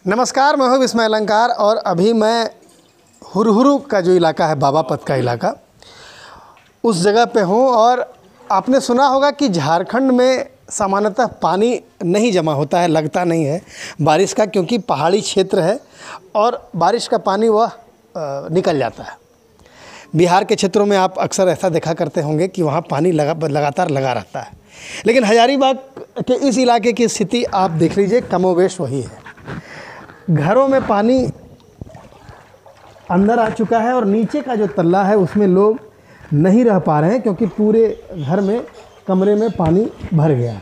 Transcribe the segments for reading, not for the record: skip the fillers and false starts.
नमस्कार, मैं हूँ विस्मय अलंकार और अभी मैं हुरहुरु का जो इलाका है, बाबापत का इलाका, उस जगह पे हूँ। और आपने सुना होगा कि झारखंड में सामान्यतः पानी नहीं जमा होता है, लगता नहीं है बारिश का, क्योंकि पहाड़ी क्षेत्र है और बारिश का पानी वह निकल जाता है। बिहार के क्षेत्रों में आप अक्सर ऐसा देखा करते होंगे कि वहाँ पानी लगातार लगा रहता है, लेकिन हजारीबाग के इस इलाके की स्थिति आप देख लीजिए, कमोवेश वही है। घरों में पानी अंदर आ चुका है और नीचे का जो तल्ला है उसमें लोग नहीं रह पा रहे हैं, क्योंकि पूरे घर में, कमरे में पानी भर गया है।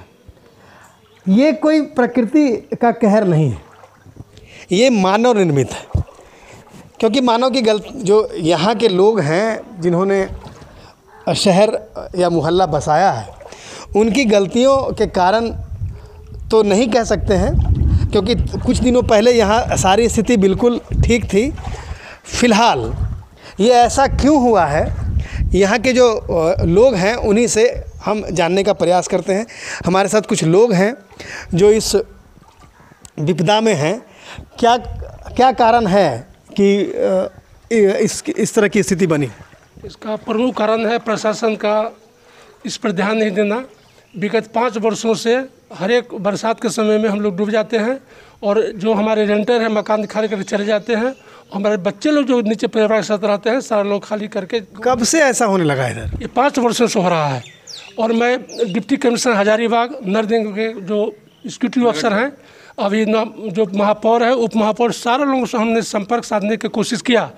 ये कोई प्रकृति का कहर नहीं है, ये मानव निर्मित है। क्योंकि मानव की जो यहाँ के लोग हैं जिन्होंने शहर या मोहल्ला बसाया है, उनकी गलतियों के कारण तो नहीं कह सकते हैं, क्योंकि कुछ दिनों पहले यहाँ सारी स्थिति बिल्कुल ठीक थी। फ़िलहाल ये ऐसा क्यों हुआ है, यहाँ के जो लोग हैं उन्हीं से हम जानने का प्रयास करते हैं। हमारे साथ कुछ लोग हैं जो इस विपदा में हैं। क्या कारण है कि इस तरह की स्थिति बनी? इसका प्रमुख कारण है प्रशासन का इस पर ध्यान नहीं देना। विगत 5 वर्षों से हर एक बरसात के समय में हम लोग डूब जाते हैं और जो हमारे रेंटर हैं मकान खाली करके चले जाते हैं। हमारे बच्चे लोग जो नीचे परिवार के साथ रहते हैं, सारे लोग खाली करके। कब से ऐसा होने लगा है इधर? ये 5 वर्षों से हो रहा है। और मैं डिप्टी कमिश्नर हजारीबाग नरदिंग के जो एग्जीक्यूटिव अफसर हैं, अभी जो महापौर है, उप महापौर, सारे लोगों से हमने संपर्क साधने की कोशिश किया।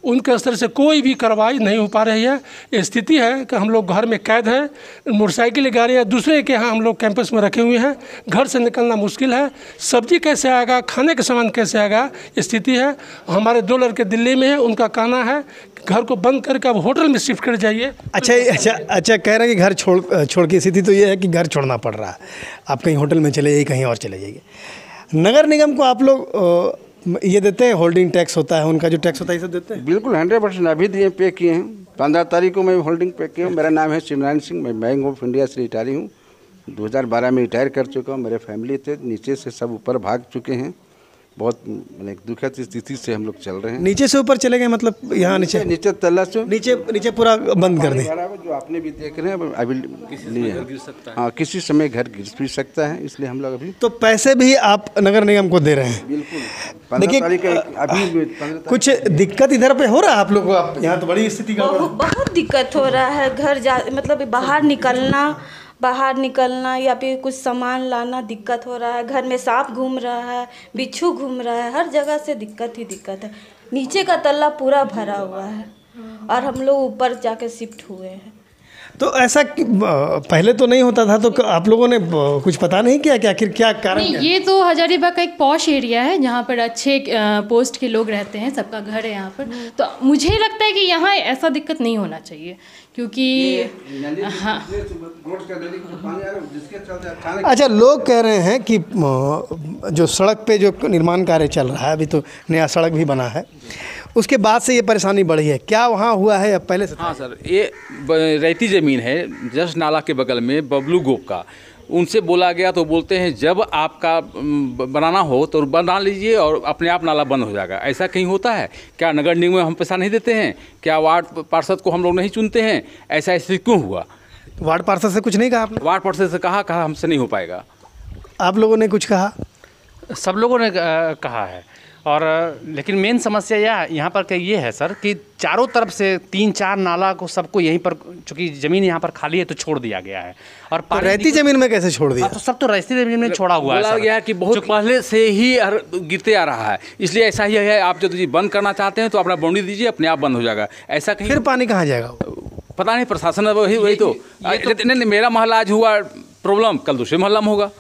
उनके स्तर से कोई भी कार्रवाई नहीं हो पा रही है। ये स्थिति है कि हम लोग घर में कैद हैं। मोटरसाइकिल गाड़ियाँ दूसरे के यहाँ हम लोग कैंपस में रखे हुए हैं। घर से निकलना मुश्किल है। सब्जी कैसे आएगा, खाने का सामान कैसे आएगा, ये स्थिति है। हमारे 2 लड़के दिल्ली में हैं, उनका कहना है घर को बंद करके अब होटल में शिफ्ट कर जाइए। अच्छा कह रहे हैं कि घर छोड़ की स्थिति तो ये है कि घर छोड़ना पड़ रहा है। आप कहीं होटल में चले जाइए, कहीं और चले जाइए। नगर निगम को आप लोग ये देते हैं, होल्डिंग टैक्स होता है, उनका जो टैक्स होता है, ये सब देते हैं? बिल्कुल 100% अभी दिए, पे किए हैं। 15 तारीख को मैं होल्डिंग पे किया हूँ। मेरा नाम है शिवनारायण सिंह, मैं बैंक ऑफ इंडिया से रिटायरी हूँ। 2012 में रिटायर कर चुका हूँ। मेरे फैमिली थे, नीचे से सब ऊपर भाग चुके हैं। बहुत मैंने दुखद स्थिति से हम लोग चल रहे हैं। नीचे से ऊपर चले गए, मतलब यहाँ नीचे तल्ला से नीचे पूरा बंद कर दिया। जो आपने भी देख रहे हैं अभी लिए, हाँ, किसी समय घर गिर भी सकता है, इसलिए हम लोग अभी। तो पैसे भी आप नगर निगम को दे रहे हैं? बिल्कुल। देखिए, अभी कुछ दिक्कत इधर पे हो रहा है आप लोगों को? आप यहाँ तो बड़ी स्थिति का बहुत दिक्कत हो रहा है। मतलब बाहर निकलना या फिर कुछ सामान लाना दिक्कत हो रहा है। घर में सांप घूम रहा है, बिच्छू घूम रहा है, हर जगह से दिक्कत ही दिक्कत है। नीचे का तल्ला पूरा भरा हुआ है और हम लोग ऊपर जाके शिफ्ट हुए हैं। तो ऐसा पहले तो नहीं होता था, तो आप लोगों ने कुछ पता नहीं किया कि आखिर क्या कारण है? ये तो हजारीबाग का एक पॉश एरिया है जहाँ पर अच्छे पोस्ट के लोग रहते हैं, सबका घर है यहाँ पर। तो मुझे लगता है कि यहाँ ऐसा दिक्कत नहीं होना चाहिए, क्योंकि हाँ। अच्छा, लोग कह रहे हैं कि जो सड़क पे जो निर्माण कार्य चल रहा है, अभी तो नया सड़क भी बना है, उसके बाद से ये परेशानी बढ़ी है। क्या वहाँ हुआ है या पहले से? हाँ सर, ये रेती ज़मीन है जस्ट नाला के बगल में, बबलू गोप का। उनसे बोला गया तो बोलते हैं जब आपका बनाना हो तो बना लीजिए और अपने आप नाला बंद हो जाएगा। ऐसा कहीं होता है क्या? नगर निगम में हम पैसा नहीं देते हैं क्या? वार्ड पार्षद को हम लोग नहीं चुनते हैं? ऐसा क्यों हुआ? वार्ड पार्षद से कुछ नहीं कहा आपने? वार्ड पार्षद से कहा हमसे नहीं हो पाएगा। आप लोगों ने कुछ कहा? सब लोगों ने कहा है। और लेकिन मेन समस्या यहाँ पर ये है सर कि चारों तरफ से 3-4 नाला को सबको यहीं पर, चूँकि ज़मीन यहाँ पर खाली है तो छोड़ दिया गया है। और तो रहती ज़मीन में कैसे छोड़ दिया? तो सब तो रहती ज़मीन में छोड़ा हुआ है। बोला गया कि बहुत पहले से ही गिरते आ रहा है, इसलिए ऐसा ही है। आप यदि बंद करना चाहते हैं तो अपना बाउंड्री दीजिए, अपने आप बंद हो जाएगा। ऐसा कहीं? फिर पानी कहाँ जाएगा? पता नहीं, प्रशासन वही तो नहीं, मेरा मोहल्ला आज हुआ प्रॉब्लम, कल दूसरे मोहल्ला में होगा।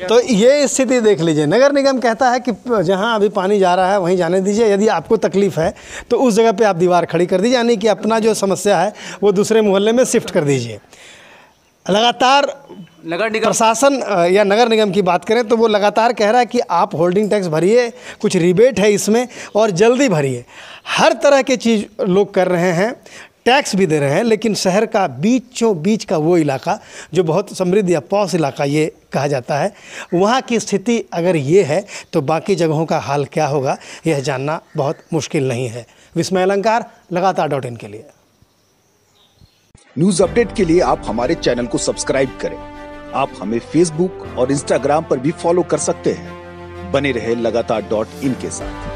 तो ये स्थिति देख लीजिए। नगर निगम कहता है कि जहां अभी पानी जा रहा है वहीं जाने दीजिए। यदि आपको तकलीफ है तो उस जगह पे आप दीवार खड़ी कर दीजिए, यानी कि अपना जो समस्या है वो दूसरे मोहल्ले में शिफ्ट कर दीजिए। लगातार नगर निगम प्रशासन या नगर निगम की बात करें तो वो लगातार कह रहा है कि आप होल्डिंग टैक्स भरिए, कुछ रिबेट है इसमें और जल्दी भरिए। हर तरह की चीज़ लोग कर रहे हैं। टैक्स भी दे रहे हैं, लेकिन शहर का बीचों बीच का वो इलाका जो बहुत समृद्ध या पॉश इलाका ये कहा जाता है, वहाँ की स्थिति अगर ये है तो बाकी जगहों का हाल क्या होगा यह जानना बहुत मुश्किल नहीं है। विस्मय अलंकार, लगातार.in के लिए। न्यूज अपडेट के लिए आप हमारे चैनल को सब्सक्राइब करें। आप हमें फेसबुक और इंस्टाग्राम पर भी फॉलो कर सकते हैं। बने रहे लगातार.in के साथ।